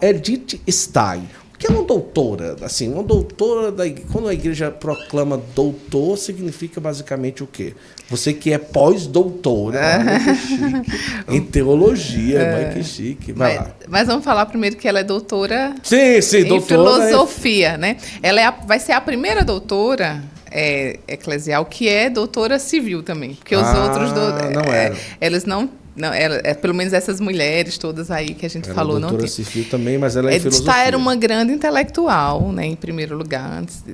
Edith Stein. O que é uma doutora? Assim, uma doutora, quando a igreja proclama doutor, significa basicamente o quê? Você que é pós-doutora, olha que chique, em teologia, mãe, que chique. Vai lá. Mas vamos falar primeiro que ela é doutora Sim, em doutora. filosofia, né? Ela vai ser a primeira doutora eclesial que é doutora civil também, porque os outros não eram. eles não, pelo menos essas mulheres todas aí que a gente falou não tem. Doutora civil também, mas ela é em filosofia. Edith era uma grande intelectual, né, em primeiro lugar, antes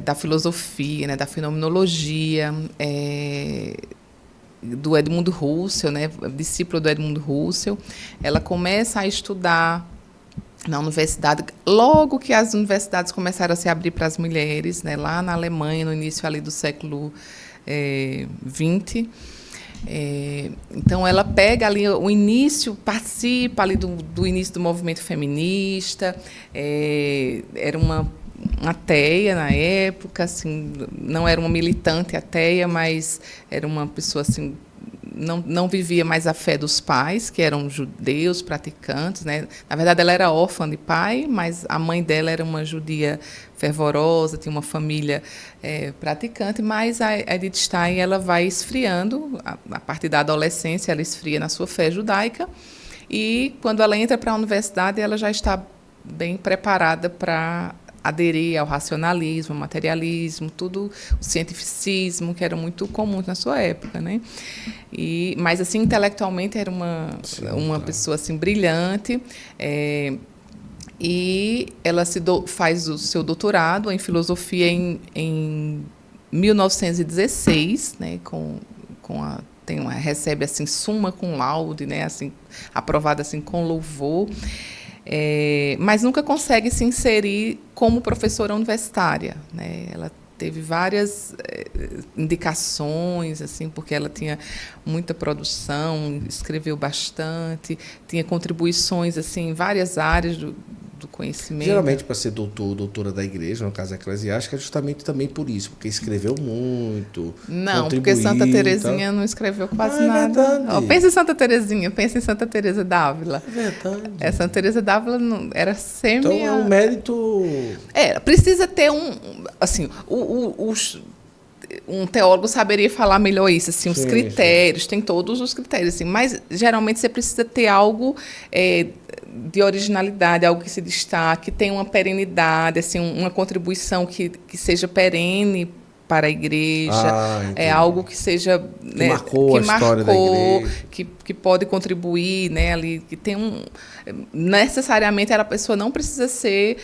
da filosofia, né, da fenomenologia, do Edmund Husserl, né, discípula do Edmund Husserl. Ela começa a estudar na universidade, logo que as universidades começaram a se abrir para as mulheres, né, lá na Alemanha, no início ali do século XX. Então, ela pega ali o início, participa ali do início do movimento feminista, era uma ateia na época, assim, não era uma militante ateia, mas era uma pessoa assim, não vivia mais a fé dos pais, que eram judeus praticantes, né? Na verdade, ela era órfã de pai, mas a mãe dela era uma judia fervorosa, tinha uma família praticante, mas a Edith Stein ela vai esfriando, a partir da adolescência, ela esfria na sua fé judaica, e quando ela entra para a universidade, ela já está bem preparada para aderir ao racionalismo, ao materialismo, tudo o cientificismo, que era muito comum na sua época, né? Mas assim, intelectualmente era uma pessoa assim brilhante, e ela faz o seu doutorado em filosofia em 1916, né? Recebe assim summa cum laude, né? Assim, aprovada assim com louvor. Mas nunca consegue se inserir como professora universitária, né? Ela teve várias indicações, assim, porque ela tinha muita produção, escreveu bastante, tinha contribuições assim, em várias áreas do conhecimento. Geralmente, para ser doutora da igreja, no caso eclesiástica, é justamente também por isso, porque escreveu muito. Não, porque Santa Teresinha não escreveu quase nada. Pensa em Santa Teresinha, pensa em Santa Teresa d'Ávila. É verdade. Santa Teresa d'Ávila era semi... Então é um mérito... precisa ter assim, um teólogo saberia falar melhor isso, assim, os critérios, tem todos os critérios, assim, mas geralmente você precisa ter algo de originalidade, algo que se destaque, que tenha uma perenidade, assim, uma contribuição que seja perene para a igreja, algo que seja que marcou a história da igreja, que pode contribuir, né, ali, que tem necessariamente a pessoa não precisa ser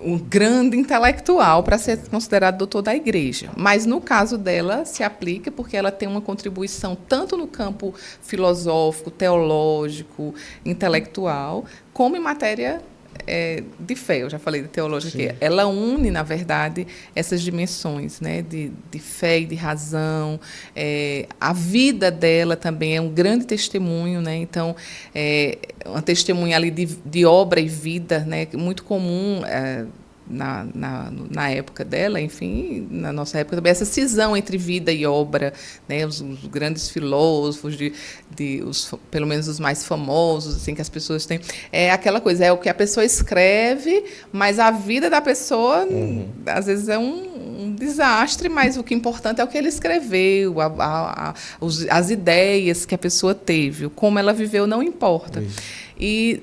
um grande intelectual para ser considerado doutor da igreja. Mas, no caso dela, se aplica porque ela tem uma contribuição tanto no campo filosófico, teológico, intelectual, como em matéria de fé. Eu já falei de teologia aqui. Ela une, na verdade, essas dimensões, né, de fé e de razão. A vida dela também é um grande testemunho, né? Então, uma testemunha ali de obra e vida, né, muito comum na época dela, enfim, na nossa época também, essa cisão entre vida e obra, né, os grandes filósofos, pelo menos os mais famosos, assim, que as pessoas têm, aquela coisa, é o que a pessoa escreve, mas a vida da pessoa, às vezes, é um desastre, mas o que é importante é o que ele escreveu, as ideias que a pessoa teve, como ela viveu não importa. E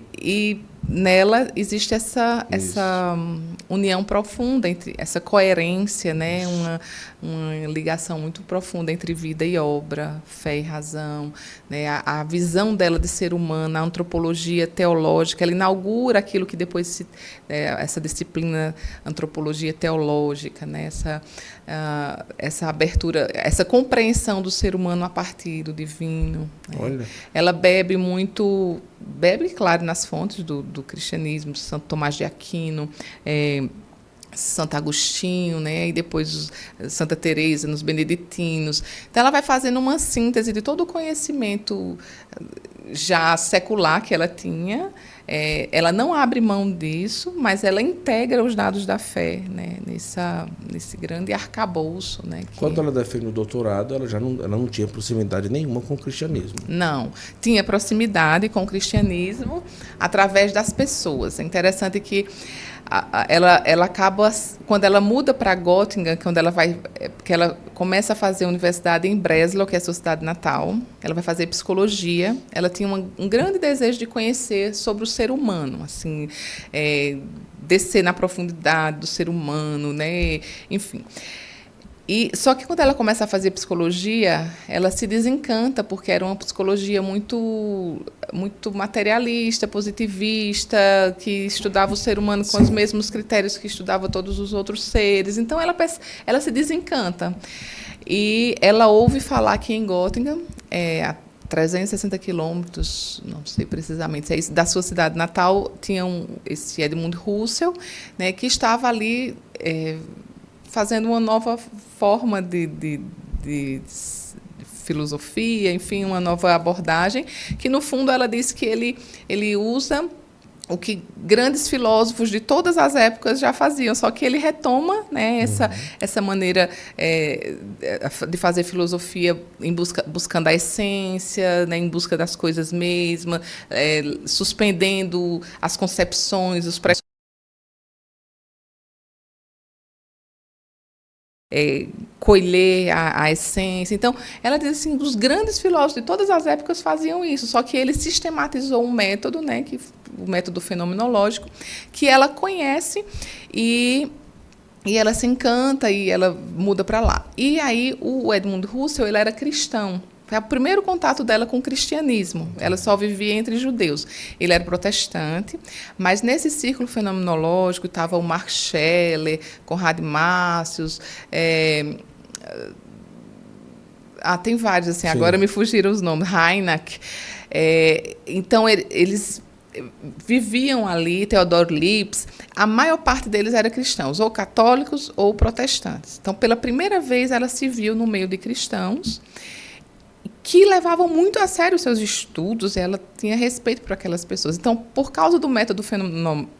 nela existe essa união profunda, essa coerência, né? Uma ligação muito profunda entre vida e obra, fé e razão, né? A visão dela de ser humano, a antropologia teológica, ela inaugura aquilo que depois essa disciplina antropologia teológica, né? Essa abertura, essa compreensão do ser humano a partir do divino. Né? Olha. Ela bebe, claro, nas fontes do cristianismo, de Santo Tomás de Aquino, Santo Agostinho, né? E depois Santa Teresa nos Beneditinos. Então ela vai fazendo uma síntese de todo o conhecimento já secular que ela tinha. Ela não abre mão disso, mas ela integra os dados da fé, né? Nesse grande arcabouço, né? Quando ela defende o doutorado, ela não tinha proximidade nenhuma com o cristianismo. Não, tinha proximidade com o cristianismo através das pessoas. É interessante que ela acaba, quando ela muda para Göttingen, que ela começa a fazer a universidade em Breslau, que é a sua cidade natal, ela vai fazer psicologia. Ela tinha um grande desejo de conhecer sobre o ser humano, assim, descer na profundidade do ser humano, né? Enfim. Só que quando ela começa a fazer psicologia, ela se desencanta, porque era uma psicologia muito, muito materialista, positivista, que estudava o ser humano com os mesmos critérios que estudava todos os outros seres. Então, ela se desencanta. E ela ouve falar que em Göttingen, a 360 quilômetros, não sei precisamente, da sua cidade natal, tinha esse Edmund Husserl, né, que estava ali fazendo uma nova forma de filosofia, enfim, uma nova abordagem, que, no fundo, ela diz que ele usa o que grandes filósofos de todas as épocas já faziam, só que ele retoma, né, essa maneira de fazer filosofia buscando a essência, né, em busca das coisas mesmas, suspendendo as concepções, os preconceitos, colher a essência. Então, ela diz assim, os grandes filósofos de todas as épocas faziam isso, só que ele sistematizou um método, né, o método fenomenológico, que ela conhece e ela se encanta e ela muda para lá. E aí o Edmund Husserl, ele era cristão. Foi o primeiro contato dela com o cristianismo. Ela só vivia entre judeus. Ele era protestante, mas nesse círculo fenomenológico estava o Mark Scheller, Conrad Marcius, tem vários, assim, agora me fugiram os nomes, Reinach. Então, eles viviam ali, Theodor Lipps, a maior parte deles era cristãos, ou católicos ou protestantes. Então, pela primeira vez, ela se viu no meio de cristãos que levavam muito a sério os seus estudos, e ela tinha respeito por aquelas pessoas. Então, por causa do método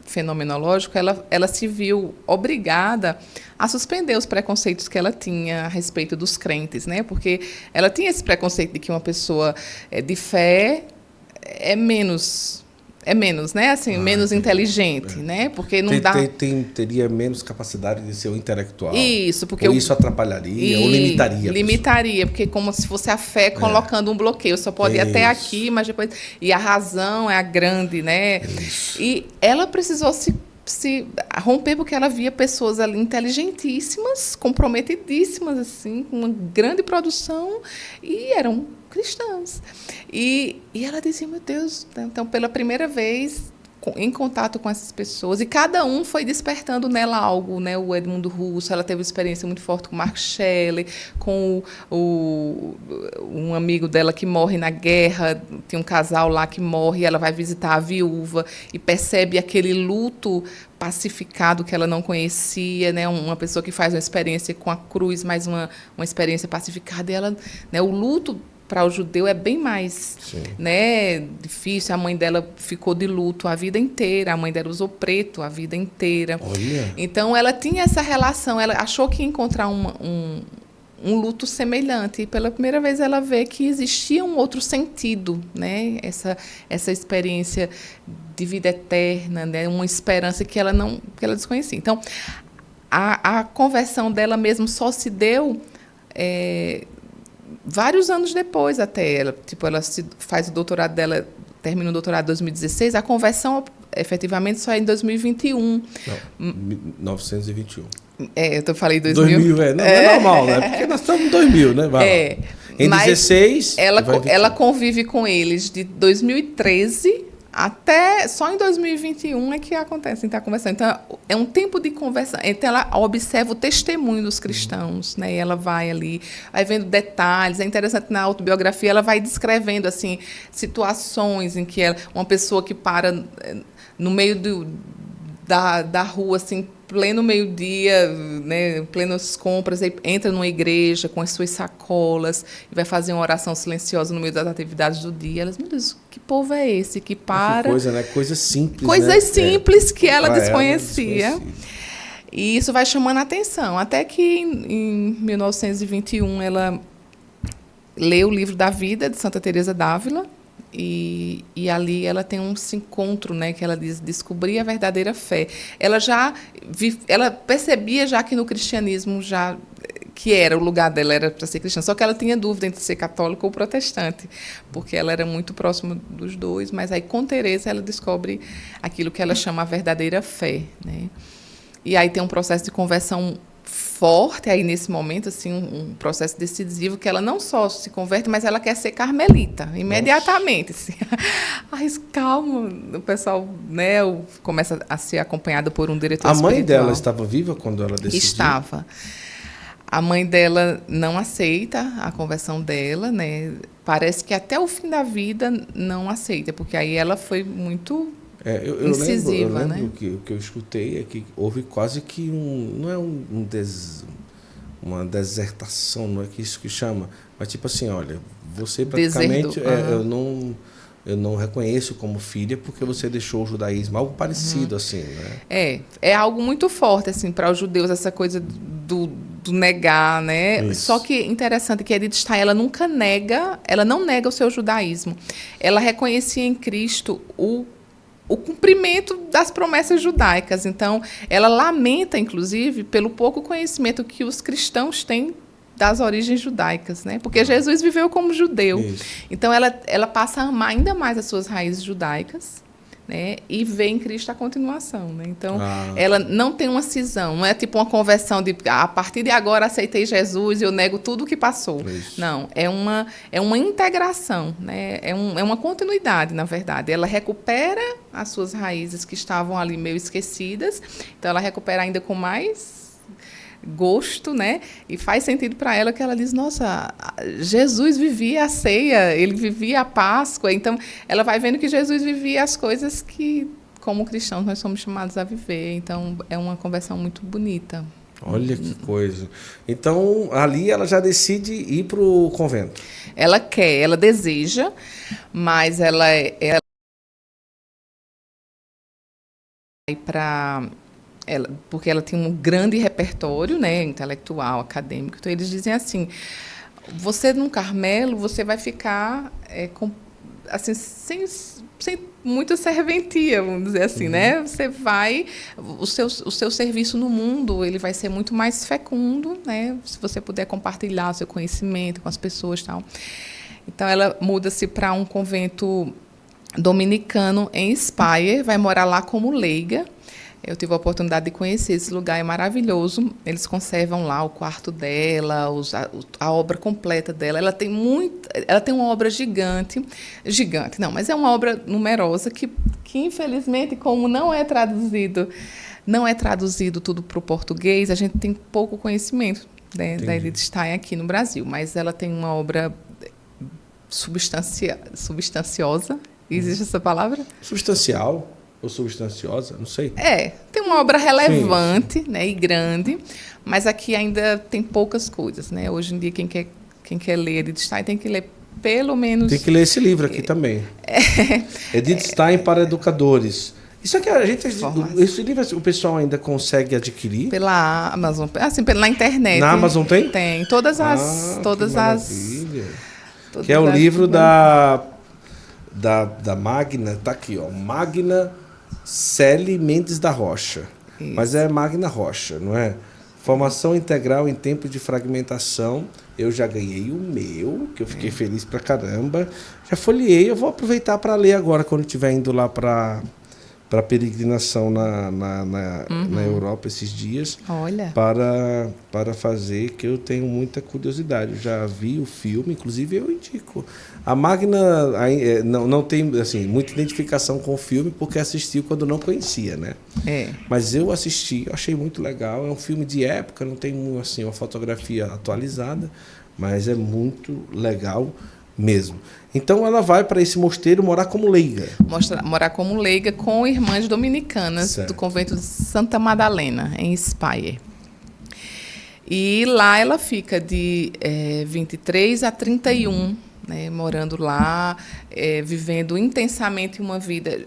fenomenológico, ela se viu obrigada a suspender os preconceitos que ela tinha a respeito dos crentes, né? Porque ela tinha esse preconceito de que uma pessoa de fé é menos, né? Assim, menos inteligente, né? Porque não teria menos capacidade de ser o intelectual. Isso, porque ou isso atrapalharia ou limitaria. Limitaria, porque como se fosse a fé colocando um bloqueio. Só pode ir até aqui, mas depois... E a razão é a grande, né? Isso. E ela precisou se romper, porque ela via pessoas ali inteligentíssimas, comprometidíssimas, assim, com uma grande produção, e eram cristãs. E ela dizia, meu Deus, então, pela primeira vez, em contato com essas pessoas, e cada um foi despertando nela algo, né? O Edmund Husserl, ela teve uma experiência muito forte com o Mark Scheller, com um amigo dela que morre na guerra, tem um casal lá que morre, e ela vai visitar a viúva e percebe aquele luto pacificado que ela não conhecia, né? Uma pessoa que faz uma experiência com a cruz, mas uma experiência pacificada, e ela, né? O luto para o judeu é bem mais, né, difícil. A mãe dela ficou de luto a vida inteira, a mãe dela usou preto a vida inteira. Olha. Então, ela tinha essa relação, ela achou que ia encontrar um luto semelhante, e pela primeira vez ela vê que existia um outro sentido, né, essa experiência de vida eterna, né, uma esperança que ela desconhecia. Então, a conversão dela mesmo só se deu vários anos depois, até. Ela faz o doutorado dela, termina o doutorado em 2016, a conversão efetivamente só é em 2021. Não, 1921. Eu falei 2000. 2000, não é normal, né? Porque nós estamos em 2000, né? Vai lá. Em 16... Ela convive com eles de 2013 até só em 2021 é que acontece, então, a conversão. Então, é um tempo de conversa. Então, ela observa o testemunho dos cristãos, né? E ela vai ali, vai vendo detalhes. É interessante, na autobiografia, ela vai descrevendo assim, situações em que uma pessoa que para no meio da rua, assim, pleno meio-dia, né, plenas compras, aí entra numa igreja com as suas sacolas e vai fazer uma oração silenciosa no meio das atividades do dia. Elas, meu Deus, que povo é esse que para... Que coisa, né? Coisas simples, Coisas né? simples que ela Pra desconhecia. E isso vai chamando a atenção. Até que em 1921 ela lê o livro da vida de Santa Teresa d'Ávila e ali ela tem um encontro, né, que ela diz descobrir a verdadeira fé. Ela percebia já que no cristianismo já que era o lugar dela era para ser cristã, só que ela tinha dúvida entre ser católica ou protestante, porque ela era muito próxima dos dois, mas aí com Teresa ela descobre aquilo que ela chama a verdadeira fé, né? E aí tem um processo de conversão forte aí nesse momento, assim, um processo decisivo, que ela não só se converte, mas ela quer ser carmelita, imediatamente. Assim. Ai, calma, o pessoal, né, começa a ser acompanhada por um diretor espiritual. A mãe dela estava viva quando ela decidiu? Estava. A mãe dela não aceita a conversão dela, né? Parece que até o fim da vida não aceita, porque aí ela foi muito... incisiva, eu lembro né? que o que eu escutei é que houve quase que não é uma desertação, não é que isso que chama, mas tipo assim, olha, você praticamente eu não reconheço como filha porque você deixou o judaísmo, algo parecido assim, né? É algo muito forte assim para os judeus, essa coisa do negar, né? Isso. Só que interessante que a Edith Stein, ela não nega o seu judaísmo. Ela reconhecia em Cristo o cumprimento das promessas judaicas. Então, ela lamenta, inclusive, pelo pouco conhecimento que os cristãos têm das origens judaicas, né? Porque Jesus viveu como judeu. Isso. Então, ela passa a amar ainda mais as suas raízes judaicas, né? E vê em Cristo a continuação, né? Então, ela não tem uma cisão, não é tipo uma conversão de a partir de agora aceitei Jesus e eu nego tudo o que passou. Isso. Não, é uma integração, né? É uma continuidade, na verdade. Ela recupera as suas raízes que estavam ali meio esquecidas, então ela recupera ainda com mais gosto, né? E faz sentido para ela que ela diz, nossa, Jesus vivia a ceia, ele vivia a Páscoa, então ela vai vendo que Jesus vivia as coisas que, como cristãos, nós somos chamados a viver. Então, é uma conversão muito bonita. Olha que coisa. Então, ali ela já decide ir para o convento. Ela quer, ela deseja, mas ela vai para... porque ela tem um grande repertório, né, intelectual, acadêmico. Então, eles dizem assim, você num Carmelo, você vai ficar assim, sem muita serventia, vamos dizer assim, né? Você vai... O seu serviço no mundo, ele vai ser muito mais fecundo, né? Se você puder compartilhar o seu conhecimento com as pessoas e tal. Então, ela muda-se para um convento dominicano em Speyer, vai morar lá como leiga. Eu tive a oportunidade de conhecer esse lugar, é maravilhoso. Eles conservam lá o quarto dela, a obra completa dela. Ela tem uma obra gigante, não, mas é uma obra numerosa que infelizmente, como não é traduzido tudo para o português, a gente tem pouco conhecimento, né, da Edith Stein aqui no Brasil. Mas ela tem uma obra substanciosa. Existe essa palavra? Substancial ou substanciosa, não sei. Tem uma obra relevante, sim, né, e grande, mas aqui ainda tem poucas coisas, né? Hoje em dia, quem quer ler Edith Stein tem que ler pelo menos... Tem que ler esse livro aqui também. Edith Stein para educadores. Isso aqui esse livro o pessoal ainda consegue adquirir? Pela Amazon, assim, na internet. Na Amazon tem? Tem. Todas as... Que é o livro da Magna, tá aqui, ó. Magna Celi Mendes da Rocha. Isso. Mas é Magna Rocha, não é? Formação integral em tempo de fragmentação. Eu já ganhei o meu, que eu fiquei feliz pra caramba. Já folheei, eu vou aproveitar para ler agora, quando estiver indo lá para peregrinação na Europa esses dias. Olha. Para fazer, que eu tenho muita curiosidade. Eu já vi o filme, inclusive eu indico. A Magna não tem assim, muita identificação com o filme, porque assistiu quando não conhecia, né? Mas eu assisti, eu achei muito legal. É um filme de época, não tem assim, uma fotografia atualizada, mas é muito legal. mesmo. Então ela vai para esse mosteiro morar como leiga. Morar como leiga com irmãs dominicanas Certo. do convento de Santa Madalena, em Speyer. E lá ela fica de 23 a 31, né, morando lá, vivendo intensamente uma vida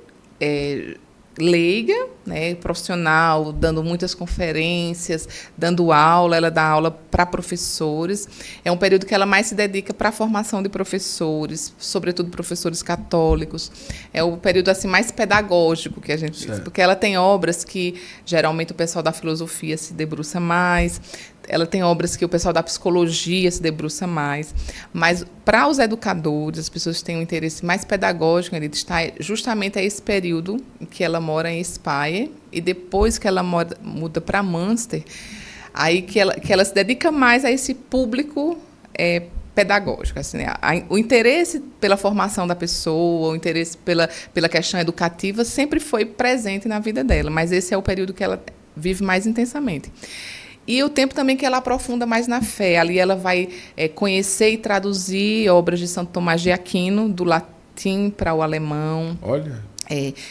leiga, né, profissional, dando muitas conferências, dando aula. Ela dá aula para professores. É um período que ela mais se dedica para a formação de professores, sobretudo professores católicos. É o período assim mais pedagógico que a gente diz, porque ela tem obras que geralmente o pessoal da filosofia se debruça mais. Ela tem obras que o pessoal da psicologia se debruça mais, mas para os educadores, as pessoas que têm um interesse mais pedagógico, ele está justamente a esse período em que ela mora em Speyer, e depois que ela muda para Münster, aí que ela se dedica mais a esse público pedagógico. Assim, o interesse pela formação da pessoa, o interesse pela questão educativa sempre foi presente na vida dela, mas esse é o período que ela vive mais intensamente. E o tempo também que ela aprofunda mais na fé. Ali ela vai conhecer e traduzir obras de Santo Tomás de Aquino, do latim para o alemão. Olha.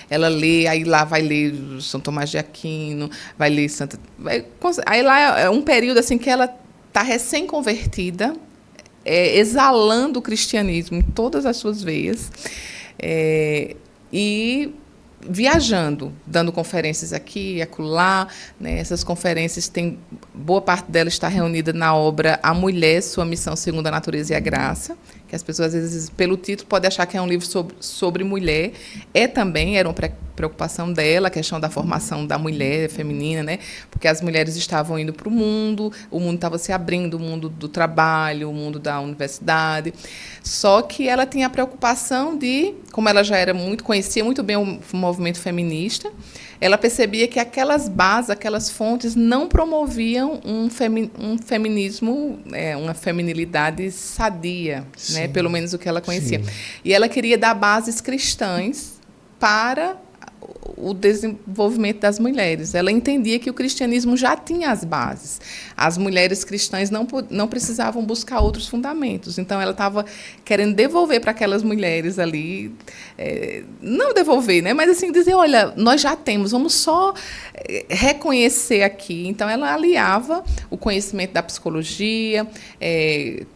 Ela lê, aí lá vai ler Santo Tomás de Aquino, vai ler Santa... Aí lá é um período assim que ela está recém-convertida, exalando o cristianismo em todas as suas veias, e viajando, dando conferências aqui e acolá, né? Essas conferências boa parte delas está reunida na obra A Mulher, Sua Missão Segundo a Natureza e a Graça, que as pessoas, às vezes, pelo título, podem achar que é um livro sobre mulher. Também, era uma preocupação dela, a questão da formação da mulher feminina, né? Porque as mulheres estavam indo para o mundo estava se abrindo, o mundo do trabalho, o mundo da universidade. Só que ela tinha a preocupação de, como ela já conhecia muito bem o movimento feminista, ela percebia que aquelas bases, aquelas fontes não promoviam um feminismo, uma feminilidade sadia, né? Pelo menos o que ela conhecia. Sim. E ela queria dar bases cristãs para o desenvolvimento das mulheres. Ela entendia que o cristianismo já tinha as bases. As mulheres cristãs não precisavam buscar outros fundamentos. Então, ela estava querendo devolver para aquelas mulheres ali, não devolver, né? Mas assim, dizer, olha, nós já temos, vamos só reconhecer aqui. Então, ela aliava o conhecimento da psicologia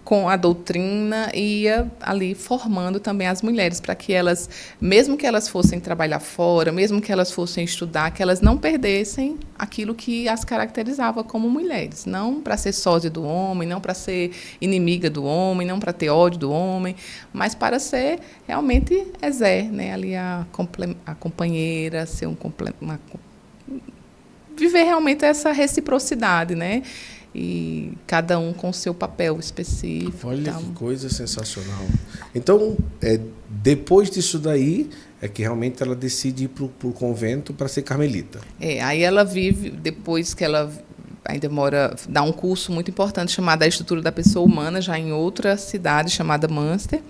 com a doutrina e ia ali formando também as mulheres para que elas, mesmo que elas fossem trabalhar fora, mesmo que elas fossem estudar, que elas não perdessem aquilo que as caracterizava como mulheres. Não para ser sósia do homem, não para ser inimiga do homem, não para ter ódio do homem, mas para ser realmente né? Ali a companheira, ser viver realmente essa reciprocidade, né? E cada um com o seu papel específico. Olha que coisa sensacional. Então, depois disso daí, é que realmente ela decide ir para o convento para ser carmelita. Aí ela vive, depois que ela ainda dá um curso muito importante chamado A Estrutura da Pessoa Humana, já em outra cidade chamada Münster.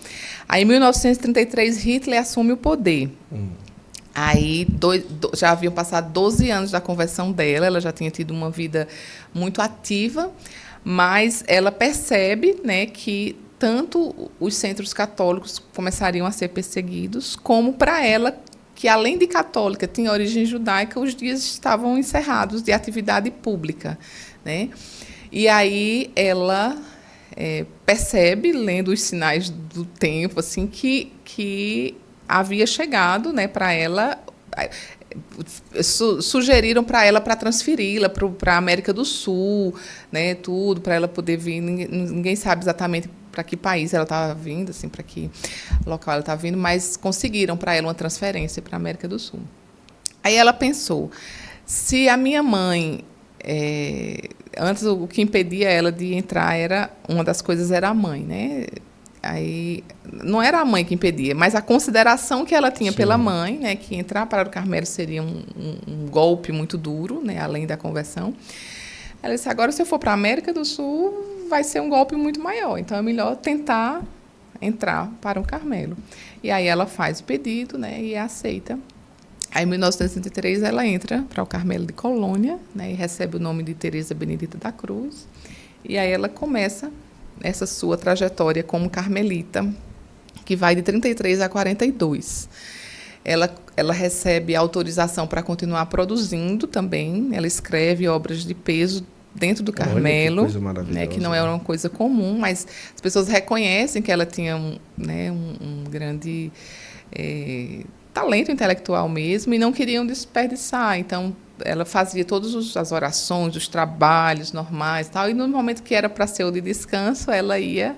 Aí, em 1933, Hitler assume o poder. Aí, já haviam passado 12 anos da conversão dela, ela já tinha tido uma vida muito ativa, mas ela percebe, né, que tanto os centros católicos começariam a ser perseguidos, como para ela, que além de católica, tinha origem judaica, os dias estavam encerrados de atividade pública, né? E aí ela percebe, lendo os sinais do tempo, assim, que havia chegado, né, para ela, sugeriram para ela para transferi-la para a América do Sul, né, tudo, para ela poder vir. Ninguém sabe exatamente para que país ela estava vindo, assim, para que local ela estava vindo, mas conseguiram para ela uma transferência para a América do Sul. Aí ela pensou, se a minha mãe... antes, o que impedia ela de entrar, uma das coisas era a mãe, né? Aí, não era a mãe que impedia, mas a consideração que ela tinha Sim. pela mãe, né, que entrar para o Carmelo seria um golpe muito duro, né, além da conversão. Ela disse, agora, se eu for para a América do Sul, vai ser um golpe muito maior, então é melhor tentar entrar para o Carmelo. E aí ela faz o pedido, né, e é aceita. Aí, em 1963, ela entra para o Carmelo de Colônia, né, e recebe o nome de Teresa Benedita da Cruz. E aí ela começa essa sua trajetória como carmelita, que vai de 33 a 42. Ela recebe autorização para continuar produzindo também. Ela escreve obras de peso dentro do Carmelo, olha que coisa maravilhosa, né, que não é uma coisa comum, mas as pessoas reconhecem que ela tinha um grande talento intelectual mesmo e não queriam desperdiçar. Então, ela fazia todas as orações, os trabalhos normais, tal, e no momento que era para ser o de descanso, ela ia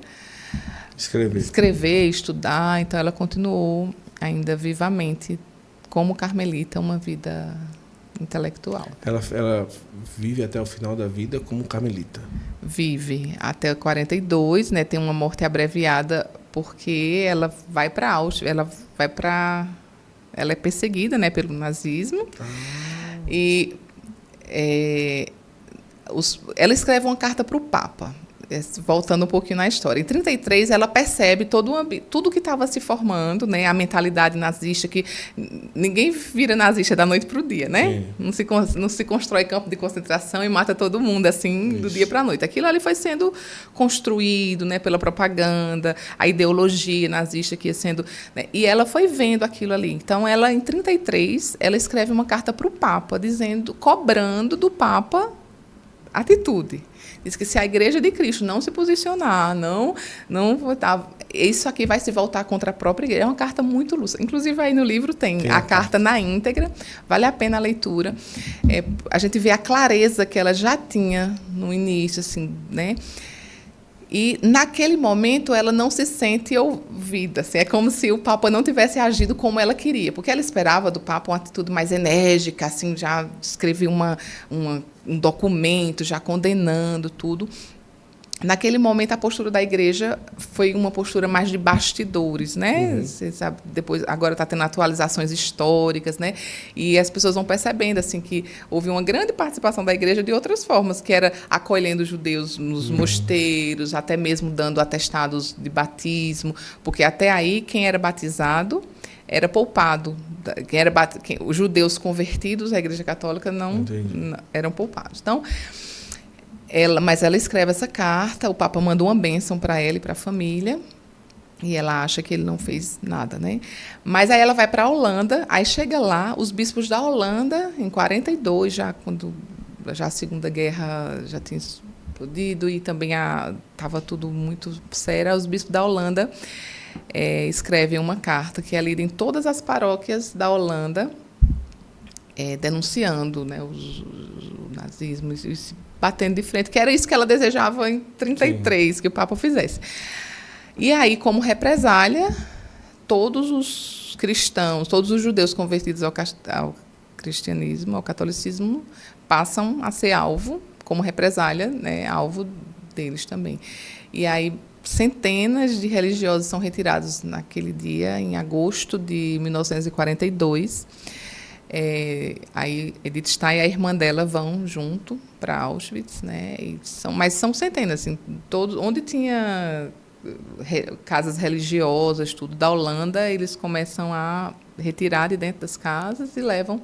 escrever, estudar. Então, ela continuou ainda vivamente como carmelita uma vida intelectual. Ela vive até o final da vida como carmelita. Vive até 42, né? Tem uma morte abreviada porque ela vai para Auschwitz, ela é perseguida, né, pelo nazismo. E ela escreve uma carta para o Papa. Voltando um pouquinho na história. Em 33, ela percebe tudo que estava se formando, né? A mentalidade nazista, que ninguém vira nazista da noite para o dia, né? Não se constrói campo de concentração e mata todo mundo, assim, do dia para a noite. Aquilo ali foi sendo construído, né, pela propaganda, a ideologia nazista que ia sendo... Né? E ela foi vendo aquilo ali. Então, ela, em 33, ela escreve uma carta para o Papa, cobrando do Papa atitude. Diz que se a Igreja de Cristo não se posicionar, não votar, isso aqui vai se voltar contra a própria Igreja. É uma carta muito lúcida. Inclusive, aí no livro tem a carta na íntegra, vale a pena a leitura. A gente vê a clareza que ela já tinha no início, assim, né? E, naquele momento, ela não se sente ouvida. Assim, é como se o Papa não tivesse agido como ela queria, porque ela esperava do Papa uma atitude mais enérgica, assim, já escrevia um documento, já condenando tudo. Naquele momento, a postura da Igreja foi uma postura mais de bastidores, né? Você sabe, depois, agora está tendo atualizações históricas, né? E as pessoas vão percebendo assim que houve uma grande participação da Igreja de outras formas, que era acolhendo os judeus nos mosteiros, até mesmo dando atestados de batismo, porque até aí quem era batizado era poupado. Os judeus convertidos à Igreja Católica não eram poupados. Então, mas ela escreve essa carta, o Papa manda uma bênção para ela e para a família, e ela acha que ele não fez nada, né? Mas aí ela vai para a Holanda, aí chega lá, os bispos da Holanda, em 42, quando a Segunda Guerra já tinha explodido e também estava tudo muito sério, os bispos da Holanda escrevem uma carta que é lida em todas as paróquias da Holanda, denunciando, né, o nazismo e se batendo de frente, que era isso que ela desejava em 33, que o Papa fizesse. E aí, como represália, todos os cristãos, todos os judeus convertidos ao cristianismo, ao catolicismo, passam a ser alvo, como represália, né, alvo deles também. E aí, centenas de religiosos são retirados naquele dia, em agosto de 1942. Aí Edith Stein e a irmã dela vão junto para Auschwitz, né? Mas são centenas, assim, onde tinha casas religiosas, tudo da Holanda, eles começam a retirar de dentro das casas e levam.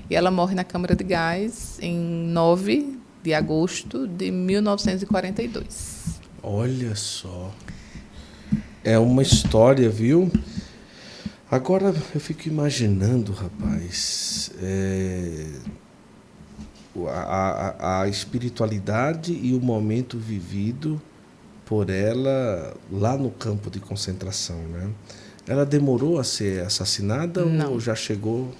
E ela morre na câmara de gás em 9 de agosto de 1942. Olha só. É uma história, viu? Agora, eu fico imaginando, rapaz, a espiritualidade e o momento vivido por ela lá no campo de concentração, né? Ela demorou a ser assassinada ou já chegou?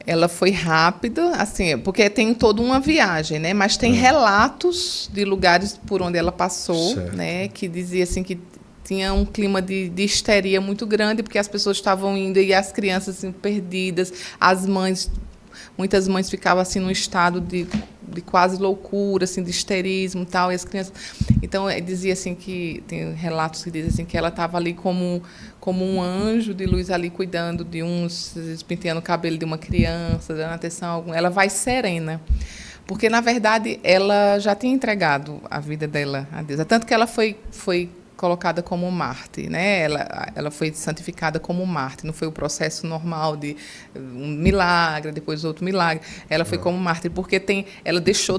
Ela foi rápida, assim, porque tem toda uma viagem, né? Mas tem relatos de lugares por onde ela passou, né? Que dizia assim que tinha um clima de histeria muito grande, porque as pessoas estavam indo e as crianças assim, perdidas, as mães, muitas mães ficavam assim num estado de quase loucura, assim, de histerismo e tal, e as crianças... Então, dizia assim que tem relatos que dizem assim que ela estava ali como um anjo de luz ali cuidando de uns, penteando o cabelo de uma criança, dando atenção a algum. Ela vai serena. Porque, na verdade, ela já tinha entregado a vida dela a Deus. Tanto que ela foi colocada como mártir, né? Ela foi santificada como mártir, não foi o processo normal de um milagre, depois outro milagre. Ela foi como mártir porque ela deixou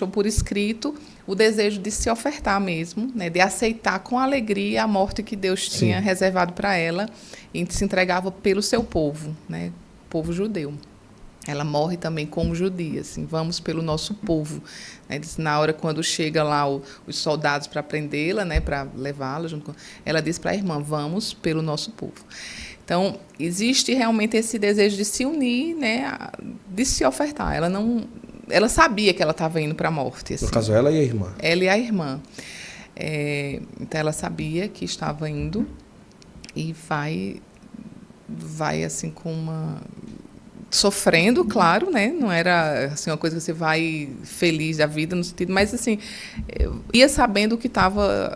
por escrito o desejo de se ofertar mesmo, né? De aceitar com alegria a morte que Deus tinha reservado para ela e se entregava pelo seu povo, né? Povo judeu. Ela morre também como judia, assim, vamos pelo nosso povo. Na hora, quando chega lá os soldados para prendê-la, né, para levá-la junto com... Ela diz para a irmã, vamos pelo nosso povo. Então, existe realmente esse desejo de se unir, né, de se ofertar. Ela sabia que ela estava indo para a morte. Assim. No caso, ela e a irmã. Ela e a irmã. Então, ela sabia que estava indo e vai assim, com uma... sofrendo, claro, né? Não era assim, uma coisa que você vai feliz da vida, no sentido, mas assim, ia sabendo que estava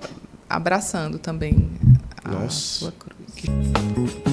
abraçando também a sua cruz.